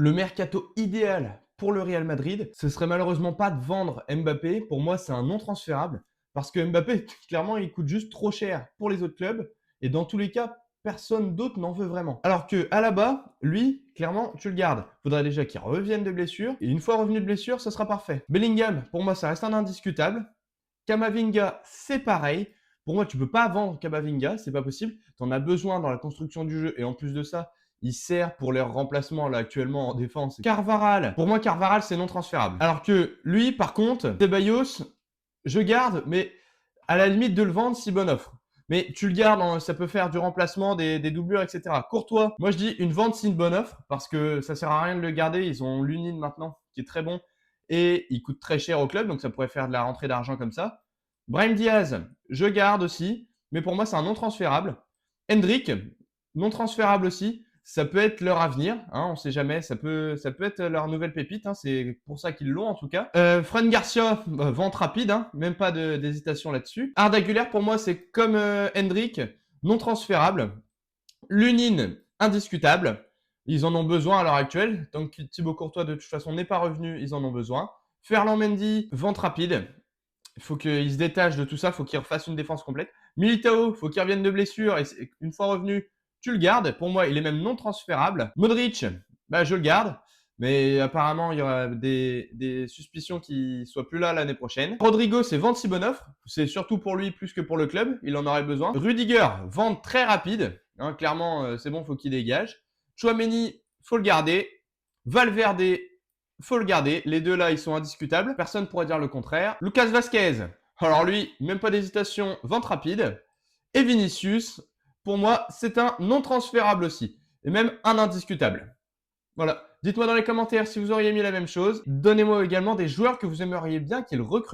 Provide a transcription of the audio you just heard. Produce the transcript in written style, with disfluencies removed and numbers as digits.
Le mercato idéal pour le Real Madrid, ce serait malheureusement pas de vendre Mbappé. Pour moi, c'est un non transférable parce que Mbappé, clairement, il coûte juste trop cher pour les autres clubs et dans tous les cas, personne d'autre n'en veut vraiment. Alors que Alaba, lui, clairement, tu le gardes. Faudrait déjà qu'il revienne de blessure et une fois revenu de blessure, ça sera parfait. Bellingham, pour moi, ça reste un indiscutable. Kamavinga, c'est pareil. Pour moi, tu peux pas vendre Kamavinga, c'est pas possible. Tu en as besoin dans la construction du jeu et en plus de ça, il sert pour leur remplacement là actuellement en défense. Carvaral, pour moi Carvaral c'est non transférable. Alors que lui par contre, Ceballos, je garde mais à la limite de le vendre si bonne offre. Mais tu le gardes, ça peut faire du remplacement, des doublures, etc. Courtois, moi je dis une vente si une bonne offre parce que ça sert à rien de le garder. Ils ont l'Unine maintenant qui est très bon et il coûte très cher au club donc ça pourrait faire de la rentrée d'argent comme ça. Brahim Diaz, je garde aussi, mais pour moi c'est un non transférable. Hendrick, non transférable aussi. Ça peut être leur avenir, hein, on ne sait jamais. Ça peut être leur nouvelle pépite. Hein, c'est pour ça qu'ils l'ont en tout cas. Fran Garcia, vente rapide, hein, même pas d'hésitation là-dessus. Arda Güler, pour moi, c'est comme Hendrick, non transférable. Lunin, indiscutable. Ils en ont besoin à l'heure actuelle. Tant que Thibaut Courtois, de toute façon, n'est pas revenu, ils en ont besoin. Ferland Mendy, vente rapide. Il faut qu'il se détache de tout ça, il faut qu'il refasse une défense complète. Militao, il faut qu'il revienne de blessure et une fois revenu, tu le gardes. Pour moi, il est même non transférable. Modric, bah, je le garde. Mais apparemment, il y aura des suspicions qu'il soit plus là l'année prochaine. Rodrigo, c'est vente si bonne offre. C'est surtout pour lui plus que pour le club. Il en aurait besoin. Rudiger, vente très rapide. Hein, clairement, c'est bon, faut qu'il dégage. Chouameni, faut le garder. Valverde, faut le garder. Les deux là, ils sont indiscutables. Personne ne pourrait dire le contraire. Lucas Vasquez, alors lui, même pas d'hésitation, vente rapide. Et Vinicius, pour moi, c'est un non transférable aussi. Et même un indiscutable. Voilà. Dites-moi dans les commentaires si vous auriez mis la même chose. Donnez-moi également des joueurs que vous aimeriez bien qu'ils recrutent.